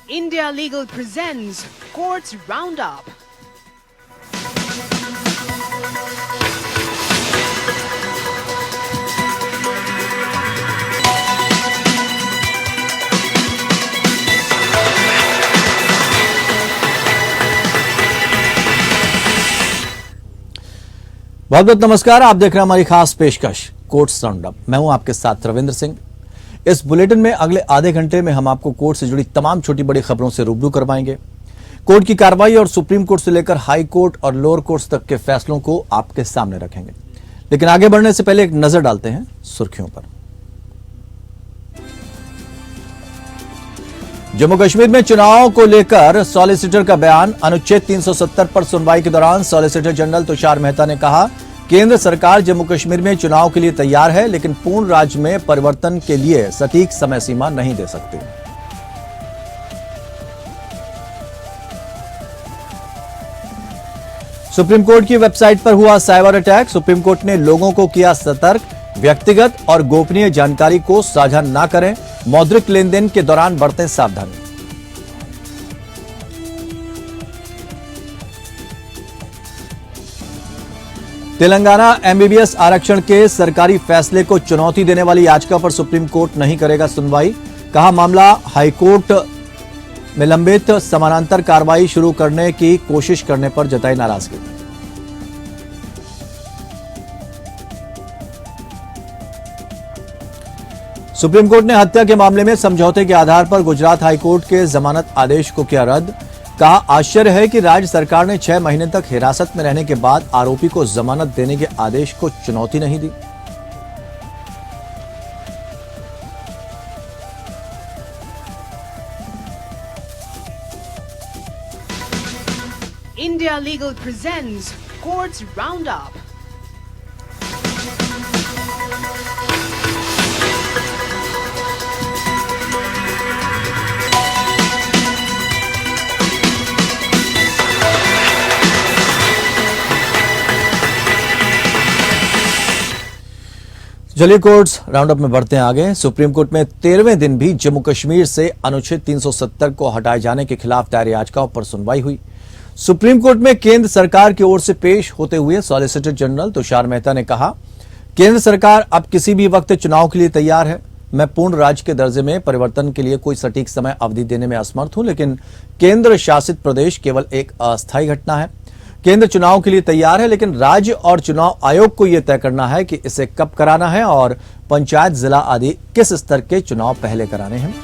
India Legal presents Courts Roundup. बहुत बहुत नमस्कार। आप देख रहे हैं हमारी खास पेशकश कोर्ट्स राउंडअप। मैं हूं आपके साथ रविंद्र सिंह। इस बुलेटिन में अगले आधे घंटे में हम आपको कोर्ट से जुड़ी तमाम छोटी बड़ी खबरों से रूबरू करवाएंगे। कोर्ट की कार्रवाई और सुप्रीम कोर्ट से लेकर हाई कोर्ट और लोअर कोर्ट्स तक के फैसलों को आपके सामने रखेंगे। लेकिन आगे बढ़ने से पहले एक नजर डालते हैं सुर्खियों पर। जम्मू कश्मीर में चुनाव को लेकर सॉलिसिटर का बयान। अनुच्छेद 370 पर सुनवाई के दौरान सॉलिसिटर जनरल तुषार मेहता ने कहा, केंद्र सरकार जम्मू कश्मीर में चुनाव के लिए तैयार है, लेकिन पूर्ण राज्य में परिवर्तन के लिए सटीक समय सीमा नहीं दे सकती। सुप्रीम कोर्ट की वेबसाइट पर हुआ साइबर अटैक। सुप्रीम कोर्ट ने लोगों को किया सतर्क, व्यक्तिगत और गोपनीय जानकारी को साझा न करें, मौद्रिक लेन देन के दौरान बरतें सावधानी। तेलंगाना एमबीबीएस आरक्षण के सरकारी फैसले को चुनौती देने वाली याचिका पर सुप्रीम कोर्ट नहीं करेगा सुनवाई। कहा, मामला हाईकोर्ट में लंबित, समानांतर कार्रवाई शुरू करने की कोशिश करने पर जताई नाराजगी। सुप्रीम कोर्ट ने हत्या के मामले में समझौते के आधार पर गुजरात हाईकोर्ट के जमानत आदेश को किया रद्द। कहा, आश्चर्य है कि राज्य सरकार ने 6 महीने तक हिरासत में रहने के बाद आरोपी को जमानत देने के आदेश को चुनौती नहीं दी। India Legal presents Courts Roundup. चलिए कोर्ट्स राउंडअप में बढ़ते हैं आगे। सुप्रीम कोर्ट में 13वें दिन भी जम्मू कश्मीर से अनुच्छेद 370 को हटाए जाने के खिलाफ दायर याचिकाओं पर सुनवाई हुई। सुप्रीम कोर्ट में केंद्र सरकार की ओर से पेश होते हुए सॉलिसिटर जनरल तुषार मेहता ने कहा, केंद्र सरकार अब किसी भी वक्त चुनाव के लिए तैयार है। मैं पूर्ण राज्य के दर्जे में परिवर्तन के लिए कोई सटीक समय अवधि देने में असमर्थ हूं, लेकिन केंद्र शासित प्रदेश केवल एक अस्थायी घटना है। केंद्र चुनाव के लिए तैयार है, लेकिन राज्य और चुनाव आयोग को यह तय करना है कि इसे कब कराना है और पंचायत, जिला आदि किस स्तर के चुनाव पहले कराने हैं।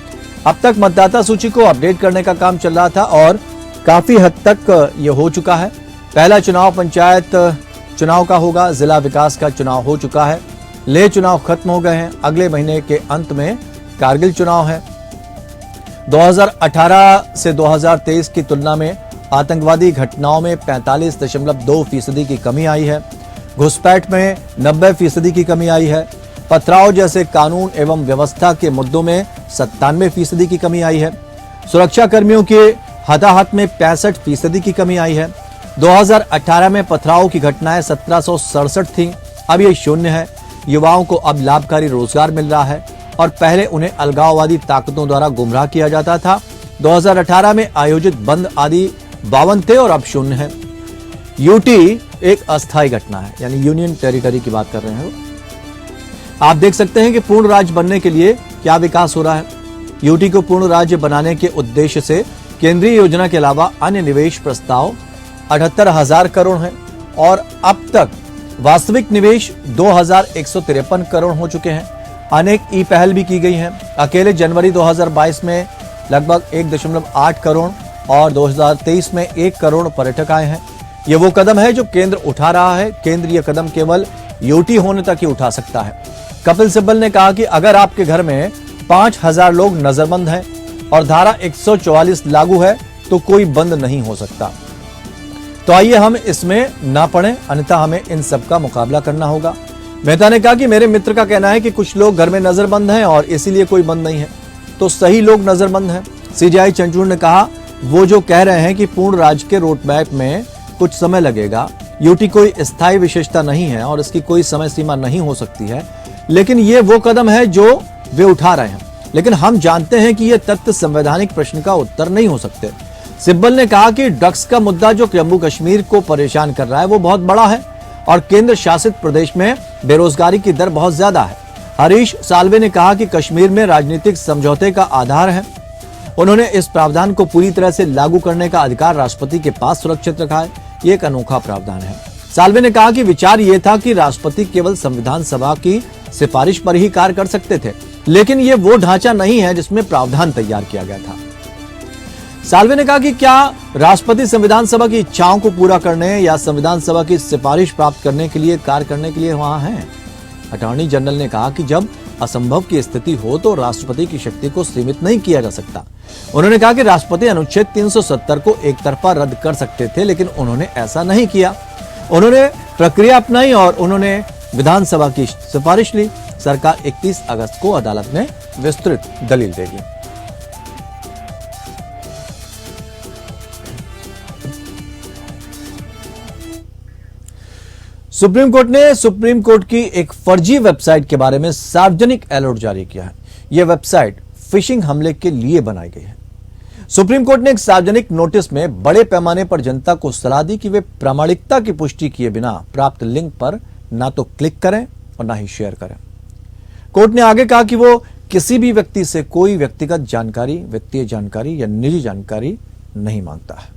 अब तक मतदाता सूची को अपडेट करने का काम चल रहा था और काफी हद तक यह हो चुका है। पहला चुनाव पंचायत चुनाव का होगा, जिला विकास का चुनाव हो चुका है, लेह चुनाव खत्म हो गए हैं। अगले महीने के अंत में कारगिल चुनाव है। 2018 से 2023 की तुलना में आतंकवादी घटनाओं में 45.2% की कमी आई है। घुसपैठ में 90% की कमी आई है। पथराव जैसे कानून एवं व्यवस्था के मुद्दों में 97% की कमी आई है। सुरक्षा कर्मियों के हताहत में 65% की कमी आई है। 2018 में पथराव की घटनाएं 1767 थीं, अब ये 0 है। युवाओं को अब लाभकारी रोजगार मिल रहा है और पहले उन्हें अलगाववादी ताकतों द्वारा गुमराह किया जाता था। 2018 में आयोजित बंद आदि 52 थे और अब 0 है। यूटी एक अस्थायी घटना है, यानी यूनियन टेरिटरी की बात कर रहे हैं। आप देख सकते हैं कि पूर्ण राज्य बनने के लिए क्या विकास हो रहा है। यूटी को पूर्ण राज्य बनाने के उद्देश्य से केंद्रीय योजना के अलावा अन्य निवेश प्रस्ताव 78,000 करोड़ हैं और अब तक वास्तविक निवेश 2,153 करोड़ हो चुके हैं। अनेक ई पहल भी की गई हैं। अकेले जनवरी 2022 में लगभग 1.8 करोड़ और 2023 में 1 करोड़ पर्यटक आए हैं। ये वो कदम है जो केंद्र उठा रहा है। केंद्र ये कदम केवल यूटी होने तक ही उठा सकता है। कपिल सिब्बल ने कहा कि अगर आपके घर में 5,000 लोग नजरबंद हैं और धारा 144 लागू है तो कोई बंद नहीं हो सकता। तो आइए हम इसमें ना पड़ें, अन्यथा हमें इन सब का मुकाबला करना होगा। मेहता ने कहा कि मेरे मित्र का कहना है कि कुछ लोग घर में नजरबंद हैं और इसीलिए कोई बंद नहीं है, तो सही लोग नजरबंद हैं। सीजेआई चंचूड़ ने कहा, वो जो कह रहे हैं कि पूर्ण राज्य के रोड मैप में कुछ समय लगेगा, यूटी कोई स्थायी विशेषता नहीं है और इसकी कोई समय सीमा नहीं हो सकती है, लेकिन ये वो कदम है जो वे उठा रहे हैं। लेकिन हम जानते हैं कि ये तथ्य संवैधानिक प्रश्न का उत्तर नहीं हो सकते। सिब्बल ने कहा कि ड्रग्स का मुद्दा जो जम्मू कश्मीर को परेशान कर रहा है वो बहुत बड़ा है और केंद्र शासित प्रदेश में बेरोजगारी की दर बहुत ज्यादा है। हरीश साल्वे ने कहा कि कश्मीर में राजनीतिक समझौते का आधार है। उन्होंने इस प्रावधान को पूरी तरह से लागू करने का अधिकार राष्ट्रपति के पास सुरक्षित रखा है। ये एक अनोखा प्रावधान है। साल्वे ने कहा कि विचार ये था कि राष्ट्रपति केवल संविधान सभा की सिफारिश पर ही कार्य कर सकते थे, लेकिन ये वो ढांचा नहीं है जिसमें प्रावधान तैयार किया गया था। साल्वे ने कहा कि क्या राष्ट्रपति संविधान सभा की इच्छाओं को पूरा करने या संविधान सभा की सिफारिश प्राप्त करने के लिए कार्य करने के लिए वहां हैं। अटॉर्नी जनरल ने कहा कि जब असंभव की स्थिति हो तो राष्ट्रपति की शक्ति को सीमित नहीं किया जा सकता। उन्होंने कहा कि राष्ट्रपति अनुच्छेद 370 को एक तरफा रद्द कर सकते थे, लेकिन उन्होंने ऐसा नहीं किया। उन्होंने प्रक्रिया अपनाई और उन्होंने विधानसभा की सिफारिश ली। सरकार 31 अगस्त को अदालत में विस्तृत दलील देगी। सुप्रीम कोर्ट ने सुप्रीम कोर्ट की एक फर्जी वेबसाइट के बारे में सार्वजनिक अलर्ट जारी किया है। यह वेबसाइट फिशिंग हमले के लिए बनाई गई है। सुप्रीम कोर्ट ने एक सार्वजनिक नोटिस में बड़े पैमाने पर जनता को सलाह दी कि वे प्रामाणिकता की पुष्टि किए बिना प्राप्त लिंक पर ना तो क्लिक करें और ना ही शेयर करें। कोर्ट ने आगे कहा कि वो किसी भी व्यक्ति से कोई व्यक्तिगत जानकारी, वित्तीय जानकारी या निजी जानकारी नहीं मांगता है।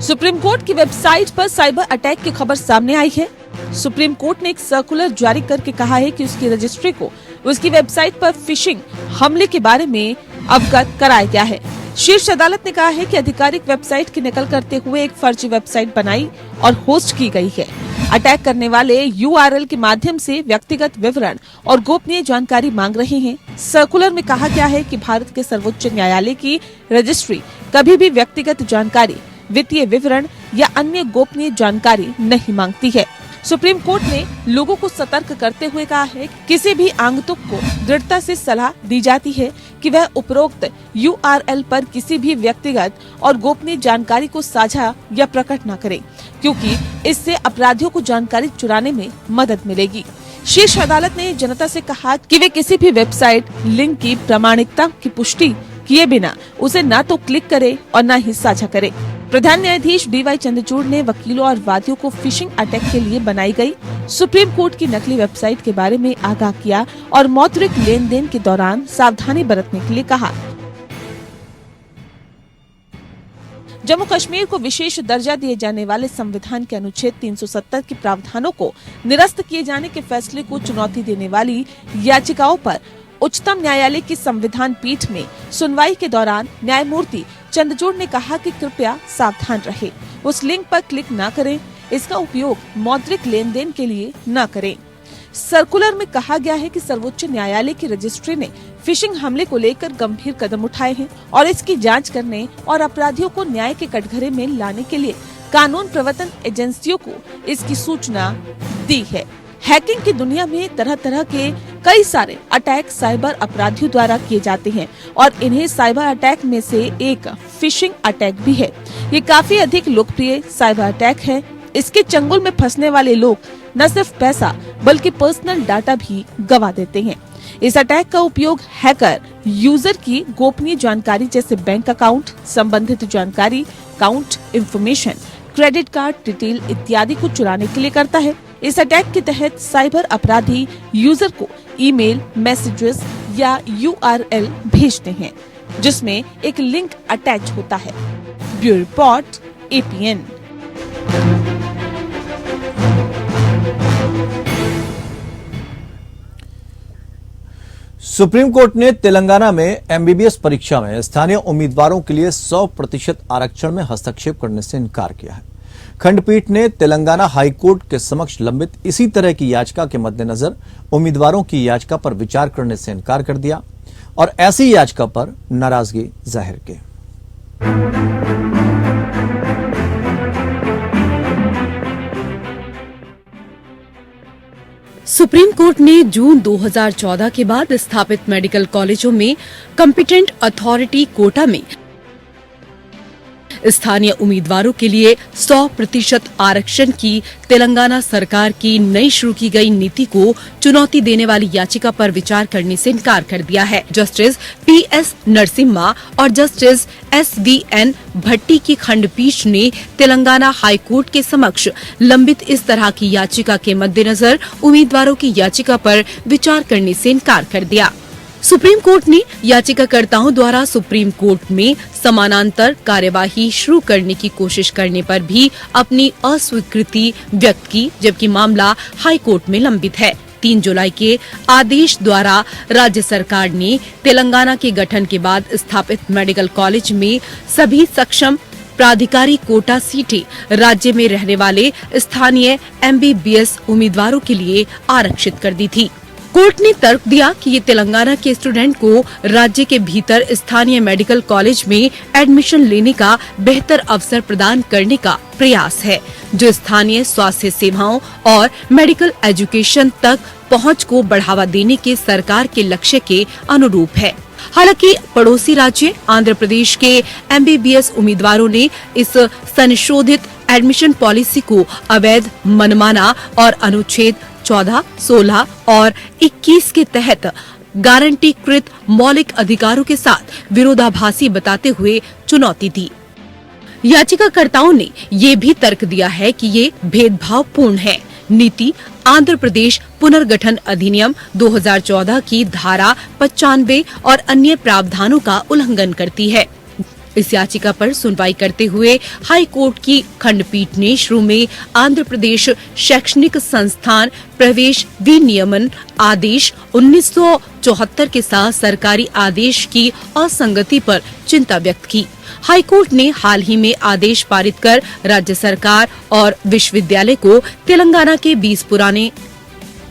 सुप्रीम कोर्ट की वेबसाइट पर साइबर अटैक की खबर सामने आई है। सुप्रीम कोर्ट ने एक सर्कुलर जारी करके कहा है कि उसकी रजिस्ट्री को उसकी वेबसाइट पर फिशिंग हमले के बारे में अवगत कराया गया है। शीर्ष अदालत ने कहा है कि आधिकारिक वेबसाइट की नकल करते हुए एक फर्जी वेबसाइट बनाई और होस्ट की गई है। अटैक करने वाले URL के माध्यम से व्यक्तिगत विवरण और गोपनीय जानकारी मांग रहे हैं। सर्कुलर में कहा गया है कि भारत के सर्वोच्च न्यायालय की रजिस्ट्री कभी भी व्यक्तिगत जानकारी, वित्तीय विवरण या अन्य गोपनीय जानकारी नहीं मांगती है। सुप्रीम कोर्ट ने लोगों को सतर्क करते हुए कहा है कि किसी भी आगंतुक को दृढ़ता से सलाह दी जाती है कि वह उपरोक्त URL पर किसी भी व्यक्तिगत और गोपनीय जानकारी को साझा या प्रकट न करे, क्योंकि इससे अपराधियों को जानकारी चुराने में मदद मिलेगी। शीर्ष अदालत ने जनता से कहा कि वे किसी भी वेबसाइट लिंक की प्रामाणिकता की पुष्टि किए बिना उसे न तो क्लिक करे और न ही साझा करे। प्रधान न्यायाधीश DY चंद्रचूड़ ने वकीलों और वादियों को फिशिंग अटैक के लिए बनाई गई सुप्रीम कोर्ट की नकली वेबसाइट के बारे में आगाह किया और मौद्रिक लेन देन के दौरान सावधानी बरतने के लिए कहा। जम्मू कश्मीर को विशेष दर्जा दिए जाने वाले संविधान के अनुच्छेद 370 के प्रावधानों को निरस्त किए जाने के फैसले को चुनौती देने वाली याचिकाओं पर उच्चतम न्यायालय की संविधान पीठ में सुनवाई के दौरान न्यायमूर्ति चंद्रचूड़ ने कहा कि कृपया सावधान रहे, उस लिंक पर क्लिक न करें, इसका उपयोग मौद्रिक लेन देन के लिए न करें। सर्कुलर में कहा गया है कि सर्वोच्च न्यायालय की रजिस्ट्री ने फिशिंग हमले को लेकर गंभीर कदम उठाए हैं और इसकी जांच करने और अपराधियों को न्याय के कटघरे में लाने के लिए कानून प्रवर्तन एजेंसियों को इसकी सूचना दी है। हैकिंग की दुनिया में तरह तरह के कई सारे अटैक साइबर अपराधियों द्वारा किए जाते हैं और इन्हें साइबर अटैक में से एक फिशिंग अटैक भी है। ये काफी अधिक लोकप्रिय साइबर अटैक है। इसके चंगुल में फंसने वाले लोग न सिर्फ पैसा बल्कि पर्सनल डाटा भी गवा देते हैं। इस अटैक का उपयोग हैकर यूजर की गोपनीय जानकारी जैसे बैंक अकाउंट, संबंधित जानकारी, account information, credit card detail इत्यादि को चुराने के लिए करता है। इस अटैक के तहत साइबर अपराधी यूजर को ईमेल, मैसेजेस या URL भेजते हैं जिसमें एक लिंक अटैच होता है। Bureau report APN। Supreme court ने तेलंगाना में MBBS परीक्षा में स्थानीय उम्मीदवारों के लिए 100% आरक्षण में हस्तक्षेप करने से इनकार किया है। खंडपीठ ने तेलंगाना हाई कोर्ट के समक्ष लंबित इसी तरह की याचिका के मद्देनजर उम्मीदवारों की याचिका पर विचार करने से इनकार कर दिया और ऐसी याचिका पर नाराजगी जाहिर की। सुप्रीम कोर्ट ने जून 2014 के बाद स्थापित मेडिकल कॉलेजों में कॉम्पिटेंट अथॉरिटी कोटा में स्थानीय उम्मीदवारों के लिए 100% आरक्षण की तेलंगाना सरकार की नई शुरू की गई नीति को चुनौती देने वाली याचिका पर विचार करने से इनकार कर दिया है। जस्टिस PS नरसिम्हा और जस्टिस SVN भट्टी की खंडपीठ ने तेलंगाना हाईकोर्ट के समक्ष लंबित इस तरह की याचिका के मद्देनजर उम्मीदवारों की याचिका पर विचार करने से इनकार कर दिया। सुप्रीम कोर्ट ने याचिकाकर्ताओं द्वारा सुप्रीम कोर्ट में समानांतर कार्यवाही शुरू करने की कोशिश करने पर भी अपनी अस्वीकृति व्यक्त की, जबकि मामला हाई कोर्ट में लंबित है। 3 जुलाई के आदेश द्वारा राज्य सरकार ने तेलंगाना के गठन के बाद स्थापित मेडिकल कॉलेज में सभी सक्षम प्राधिकारी कोटा सीटें राज्य में रहने वाले स्थानीय MBBS उम्मीदवारों के लिए आरक्षित कर दी थी। कोर्ट ने तर्क दिया कि ये तेलंगाना के स्टूडेंट को राज्य के भीतर स्थानीय मेडिकल कॉलेज में एडमिशन लेने का बेहतर अवसर प्रदान करने का प्रयास है, जो स्थानीय स्वास्थ्य सेवाओं और मेडिकल एजुकेशन तक पहुंच को बढ़ावा देने के सरकार के लक्ष्य के अनुरूप है। हालांकि पड़ोसी राज्य आंध्र प्रदेश के MBBS उम्मीदवारों ने इस संशोधित एडमिशन पॉलिसी को अवैध, मनमाना और अनुच्छेद 14, 16 और 21 के तहत गारंटीकृत मौलिक अधिकारों के साथ विरोधाभासी बताते हुए चुनौती दी। याचिकाकर्ताओं ने ये भी तर्क दिया है कि ये भेदभावपूर्ण है। नीति आंध्र प्रदेश पुनर्गठन अधिनियम 2014 की धारा 95 और अन्य प्रावधानों का उल्लंघन करती है। इस याचिका पर सुनवाई करते हुए हाई कोर्ट की खंडपीठ ने शुरू में आंध्र प्रदेश शैक्षणिक संस्थान प्रवेश विनियमन आदेश 1974 के साथ सरकारी आदेश की असंगति पर चिंता व्यक्त की। हाई कोर्ट ने हाल ही में आदेश पारित कर राज्य सरकार और विश्वविद्यालय को तेलंगाना के 20 पुराने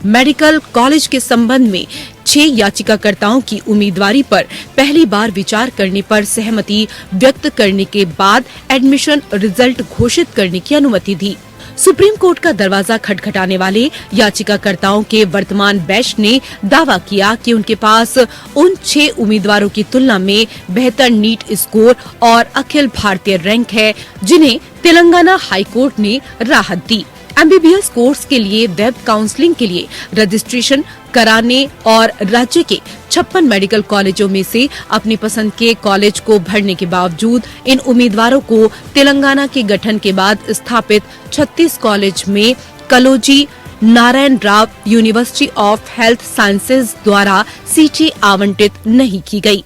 मेडिकल कॉलेज के संबंध में 6 याचिकाकर्ताओं की उम्मीदवारी पर पहली बार विचार करने पर सहमति व्यक्त करने के बाद एडमिशन रिजल्ट घोषित करने की अनुमति दी। सुप्रीम कोर्ट का दरवाजा खटखटाने वाले याचिकाकर्ताओं के वर्तमान बैच ने दावा किया कि उनके पास उन 6 उम्मीदवारों की तुलना में बेहतर नीट स्कोर और अखिल भारतीय रैंक है, जिन्हें तेलंगाना हाई कोर्ट ने राहत दी। MBBS कोर्स के लिए वेब काउंसलिंग के लिए रजिस्ट्रेशन कराने और राज्य के 56 मेडिकल कॉलेजों में से अपनी पसंद के कॉलेज को भरने के बावजूद इन उम्मीदवारों को तेलंगाना के गठन के बाद स्थापित 36 कॉलेज में Kaloji Narayana Rao university of health sciences द्वारा सीटें आवंटित नहीं की गई।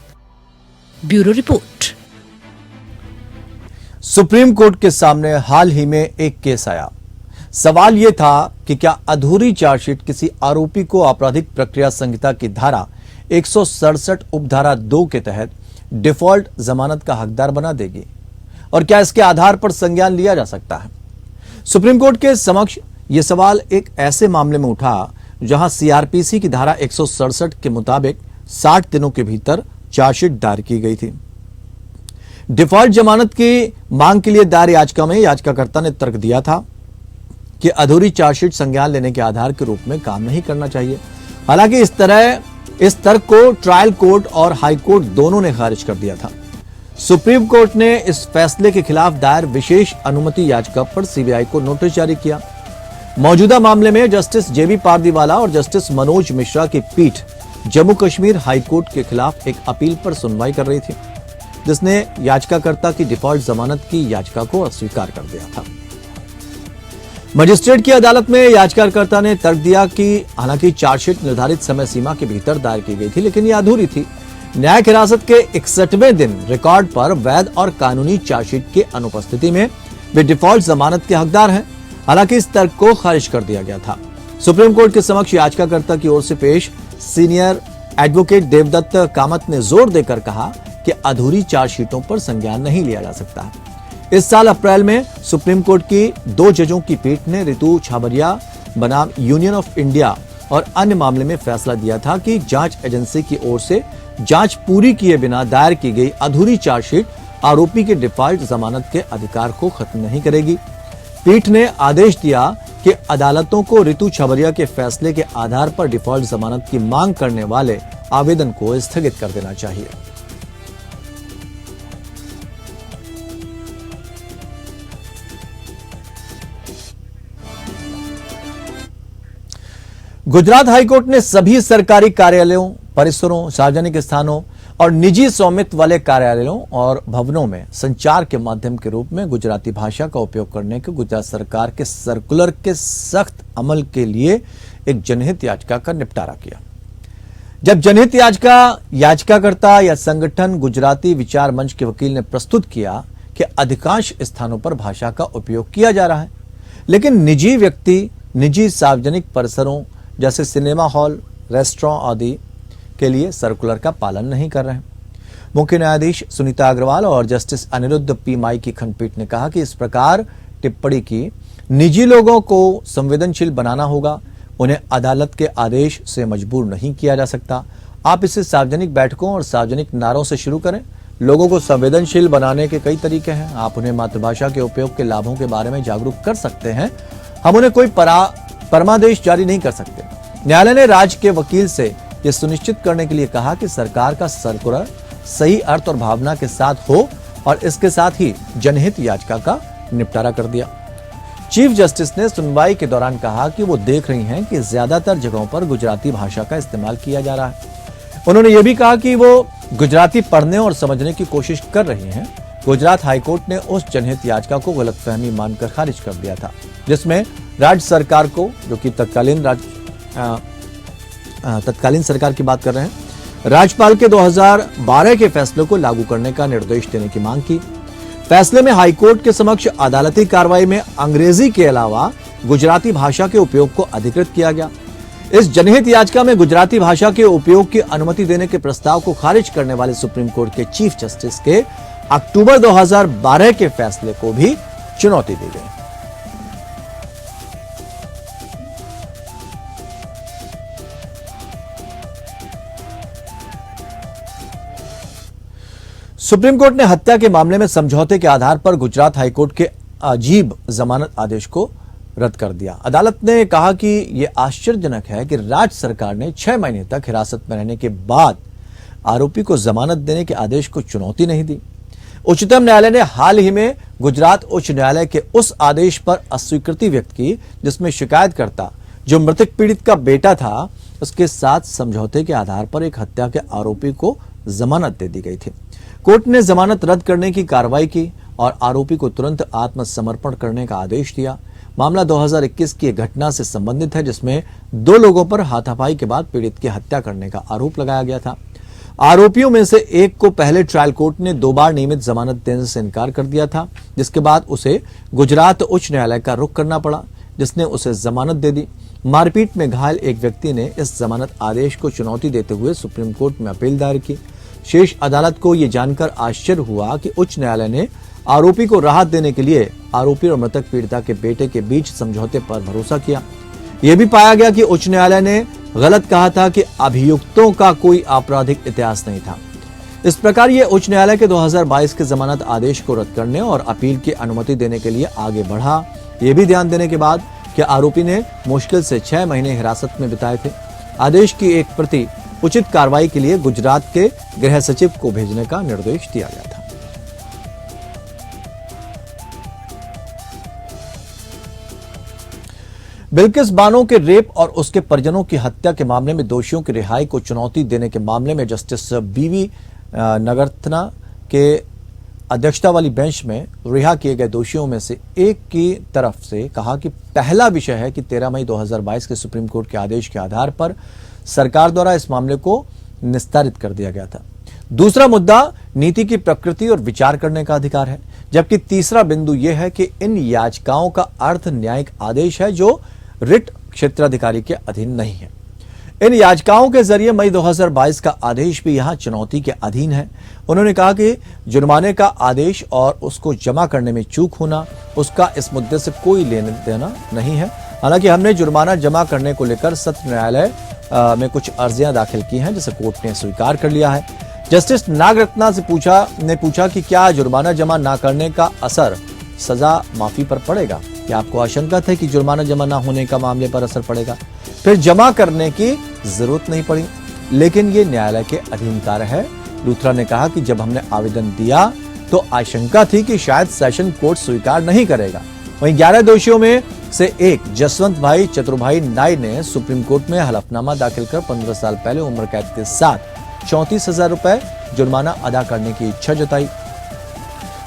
Bureau report. सुप्रीम कोर्ट के सामने हाल ही में एक केस आया। सवाल यह था कि क्या अधूरी चार्जशीट किसी आरोपी को आपराधिक प्रक्रिया संहिता की धारा 167 उपधारा 2 के तहत डिफॉल्ट जमानत का हकदार बना देगी और क्या इसके आधार पर संज्ञान लिया जा सकता है। सुप्रीम कोर्ट के समक्ष यह सवाल एक ऐसे मामले में उठा जहां CRPC की धारा 167 के मुताबिक 60 दिनों के भीतर चार्जशीट दायर की गई थी। डिफॉल्ट जमानत की मांग के लिए दायर याचिका में याचिकाकर्ता ने तर्क दिया था कि अधूरी चार्जशीट संज्ञान लेने के आधार के रूप में काम नहीं करना चाहिए। हालांकि इस तर्क को ट्रायल कोर्ट और हाई कोर्ट दोनों ने खारिज कर दिया था। सुप्रीम कोर्ट ने इस फैसले के खिलाफ दायर विशेष अनुमति याचिका पर CBI को नोटिस जारी किया। मौजूदा मामले में जस्टिस JB पारदीवाला और जस्टिस मनोज मिश्रा की पीठ जम्मू कश्मीर हाई कोर्ट के खिलाफ एक अपील पर सुनवाई कर रही थी, जिसने याचिकाकर्ता की डिफॉल्ट जमानत की याचिका को अस्वीकार कर दिया था। मजिस्ट्रेट की अदालत में याचिकाकर्ता ने तर्क दिया कि हालांकि चार्जशीट निर्धारित समय सीमा के भीतर दायर की गई थी, लेकिन यह अधूरी थी। न्यायिक हिरासत के 61वें दिन रिकॉर्ड पर वैध और कानूनी चार्जशीट की अनुपस्थिति में वे डिफॉल्ट जमानत के हकदार हैं। हालांकि इस तर्क को खारिज कर दिया गया था। सुप्रीम कोर्ट के समक्ष याचिकाकर्ता की ओर से पेश सीनियर एडवोकेट देवदत्त कामत ने जोर देकर कहा कि अधूरी चार्जशीटों पर संज्ञान नहीं लिया जा सकता है। इस साल अप्रैल में सुप्रीम कोर्ट की 2 जजों की पीठ ने रितु छाबरिया बनाम यूनियन ऑफ इंडिया और अन्य मामले में फैसला दिया था कि जांच एजेंसी की ओर से जांच पूरी किए बिना दायर की गई अधूरी चार्जशीट आरोपी के डिफॉल्ट जमानत के अधिकार को खत्म नहीं करेगी। पीठ ने आदेश दिया कि अदालतों को रितु छाबरिया के फैसले के आधार पर डिफॉल्ट जमानत की मांग करने वाले आवेदन को स्थगित कर देना चाहिए। गुजरात हाईकोर्ट ने सभी सरकारी कार्यालयों, परिसरों, सार्वजनिक स्थानों और निजी स्वामित्व वाले कार्यालयों और भवनों में संचार के माध्यम के रूप में गुजराती भाषा का उपयोग करने के गुजरात सरकार के सर्कुलर के सख्त अमल के लिए एक जनहित याचिका का निपटारा किया। जब जनहित याचिकाकर्ता या संगठन गुजराती विचार मंच के वकील ने प्रस्तुत किया कि अधिकांश स्थानों पर भाषा का उपयोग किया जा रहा है, लेकिन निजी व्यक्ति निजी सार्वजनिक परिसरों जैसे सिनेमा हॉल, रेस्टोरेंट आदि के लिए सर्कुलर का पालन नहीं कर रहे हैं। मुख्य न्यायाधीश सुनीता अग्रवाल और जस्टिस अनिरुद्ध पी माई की खंडपीठ ने कहा कि इस प्रकार टिप्पणी की निजी लोगों को संवेदनशील बनाना होगा, उन्हें अदालत के आदेश से मजबूर नहीं किया जा सकता। आप इसे सार्वजनिक बैठकों और सार्वजनिक नारों से शुरू करें। लोगों को संवेदनशील बनाने के कई तरीके हैं। आप उन्हें मातृभाषा के उपयोग के लाभों के बारे में जागरूक कर सकते हैं। हम उन्हें कोई परमादेश जारी नहीं कर सकते। न्यायालय ने राज्य के वकील से यह सुनिश्चित करने के लिए कहा कि सरकार का सर्कुलर सही अर्थ और भावना के साथ हो और इसके साथ ही जनहित याचिका का निपटारा कर दिया। चीफ जस्टिस ने सुनवाई के दौरान कहा कि वो देख रही हैं कि ज्यादातर जगहों पर गुजराती भाषा का इस्तेमाल किया जा रहा है। उन्होंने ये भी कहा कि वो गुजराती पढ़ने और समझने की कोशिश कर रही हैं। गुजरात हाईकोर्ट ने उस जनहित याचिका को गलतफहमी मानकर खारिज कर दिया था, जिसमें राज्य सरकार को, जो कि तत्कालीन सरकार की बात कर रहे हैं, राज्यपाल के 2012 के फैसले को लागू करने का निर्देश देने की मांग की। फैसले में हाईकोर्ट के समक्ष अदालती कार्रवाई में अंग्रेजी के अलावा गुजराती भाषा के उपयोग को अधिकृत किया गया। इस जनहित याचिका में गुजराती भाषा के उपयोग की अनुमति देने के प्रस्ताव को खारिज करने वाले सुप्रीम कोर्ट के चीफ जस्टिस के अक्टूबर 2012 के फैसले को भी चुनौती दी गई। सुप्रीम कोर्ट ने हत्या के मामले में समझौते के आधार पर गुजरात हाईकोर्ट के अजीब जमानत आदेश को रद्द कर दिया। अदालत ने कहा कि यह आश्चर्यजनक है कि राज्य सरकार ने 6 महीने तक हिरासत में रहने के बाद आरोपी को जमानत देने के आदेश को चुनौती नहीं दी। उच्चतम न्यायालय ने हाल ही में गुजरात उच्च न्यायालय के उस आदेश पर अस्वीकृति व्यक्त की जिसमें शिकायतकर्ता, जो मृतक पीड़ित का बेटा था, उसके साथ समझौते के आधार पर एक हत्या के आरोपी को जमानत दे दी गई थी। कोर्ट ने जमानत रद्द करने की कार्रवाई की और आरोपी को तुरंत आत्मसमर्पण करने का आदेश दिया। मामला 2021 की एक घटना से संबंधित है, जिसमें 2 लोगों पर हाथापाई के बाद पीड़ित की हत्या करने का आरोप लगाया गया था। आरोपियों में से एक को पहले ट्रायल कोर्ट ने 2 बार नियमित जमानत देने से इनकार कर दिया था, जिसके बाद उसे गुजरात उच्च न्यायालय का रुख करना पड़ा, जिसने उसे जमानत दे दी। मारपीट में घायल एक व्यक्ति ने इस जमानत आदेश को चुनौती देते हुए सुप्रीम कोर्ट में अपील दायर की। शीर्ष अदालत को यह जानकर आश्चर्य हुआ कि उच्च न्यायालय ने आरोपी को राहत देने के लिए आरोपी और मृतक पीड़िता के बेटे के बीच समझौते पर भरोसा किया। यह भी पाया गया कि उच्च न्यायालय ने गलत कहा था कि अभियुक्तों का कोई आपराधिक इतिहास नहीं था। इस प्रकार यह उच्च न्यायालय के 2022 के जमानत आदेश को रद्द करने और अपील की अनुमति देने के लिए आगे बढ़ा। यह भी ध्यान देने के बाद कि आरोपी ने मुश्किल से 6 महीने हिरासत में बिताए थे। आदेश की एक प्रति उचित कार्रवाई के लिए गुजरात के गृह सचिव को भेजने का निर्देश दिया गया था। बिल्किस बानो के रेप और उसके परिजनों की हत्या के मामले में दोषियों की रिहाई को चुनौती देने के मामले में जस्टिस बीवी नगरत्ना के अध्यक्षता वाली बेंच में रिहा किए गए दोषियों में से एक की तरफ से कहा कि पहला विषय है कि 13 मई 2022 के सुप्रीम कोर्ट के आदेश के आधार पर सरकार द्वारा इस मामले को निस्तारित कर दिया गया था। दूसरा मुद्दा नीति की प्रकृति और विचार करने का अधिकार है, जबकि तीसरा बिंदु यह है कि इन याचिकाओं का अर्थ न्यायिक आदेश है जो रिट क्षेत्राधिकारी के अधीन नहीं है। इन याचिकाओं के जरिए मई 2022 का आदेश भी यहां चुनौती के अधीन है। उन्होंने कहा कि जुर्माने का आदेश और उसको जमा करने में चूक होना, उसका इस मुद्दे से कोई लेना देना नहीं है। हालांकि हमने जुर्माना जमा करने को लेकर सत्र न्यायालय में कुछ अर्जियां दाखिल की हैं, जिसे कोर्ट ने स्वीकार कर लिया है। जस्टिस नागरत्ना से पूछा कि क्या जुर्माना जमा न करने का असर सजा माफी पर पड़ेगा? क्या आपको आशंका थी कि जुर्माना जमा न होने का मामले पर असर पड़ेगा? फिर जमा करने की जरूरत नहीं पड़ी, लेकिन ये न्यायालय के अधीन कार्य है। लूथरा ने कहा कि जब हमने आवेदन दिया तो आशंका थी कि शायद सेशन कोर्ट स्वीकार नहीं करेगा। वहीं 11 दोषियों में से एक जसवंत भाई चतुरभाई नाई ने सुप्रीम कोर्ट में हलफनामा दाखिल कर 15 साल पहले उम्र कैद के साथ 34,000 रुपए जुर्माना अदा करने की इच्छा जताई।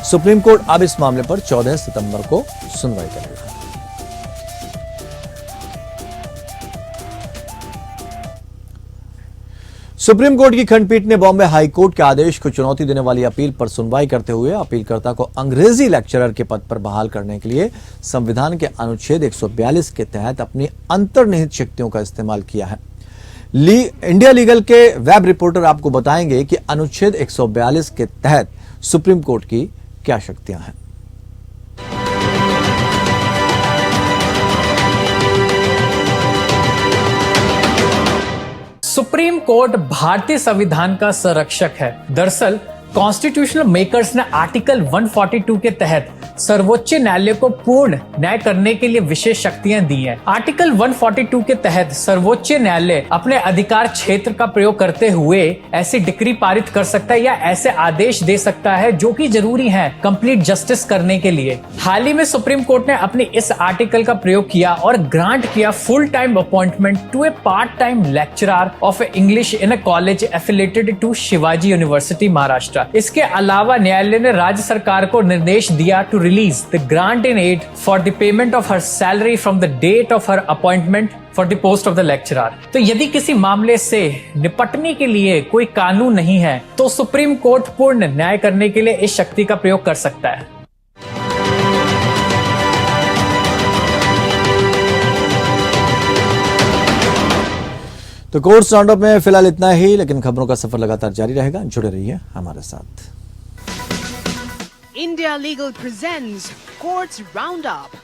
सुप्रीम कोर्ट अब इस मामले पर 14 सितंबर को सुनवाई करेगा। सुप्रीम कोर्ट की खंडपीठ ने बॉम्बे हाई कोर्ट के आदेश को चुनौती देने वाली अपील पर सुनवाई करते हुए अपीलकर्ता को अंग्रेजी लेक्चरर के पद पर बहाल करने के लिए संविधान के अनुच्छेद 142 के तहत अपनी अंतर्निहित शक्तियों का इस्तेमाल किया है। इंडिया लीगल के वेब रिपोर्टर आपको बताएंगे कि अनुच्छेद 142 के तहत सुप्रीम कोर्ट की क्या शक्तियां हैं। सुप्रीम कोर्ट भारतीय संविधान का संरक्षक है। दरअसल कॉन्स्टिट्यूशनल मेकर्स ने आर्टिकल 142 के तहत सर्वोच्च न्यायालय को पूर्ण न्याय करने के लिए विशेष शक्तियां दी हैं। आर्टिकल 142 के तहत सर्वोच्च न्यायालय अपने अधिकार क्षेत्र का प्रयोग करते हुए ऐसी डिक्री पारित कर सकता है या ऐसे आदेश दे सकता है जो कि जरूरी है कंप्लीट जस्टिस करने के लिए। हाल ही में सुप्रीम कोर्ट ने अपने इस आर्टिकल का प्रयोग किया और ग्रांट किया full time appointment to a part time lecturer of English in a college affiliated to Shivaji University Maharashtra. इसके अलावा न्यायालय ने राज्य सरकार को निर्देश दिया to release the grant in aid for the payment of her salary from the date of her appointment for the post of the lecturer। तो यदि किसी मामले से निपटने के लिए कोई कानून नहीं है तो सुप्रीम कोर्ट पूर्ण न्याय करने के लिए इस शक्ति का प्रयोग कर सकता है। तो कोर्ट्स राउंडअप में फिलहाल इतना ही, लेकिन खबरों का सफर लगातार जारी रहेगा। जुड़े रहिए हमारे साथ। India Legal presents Courts Roundup.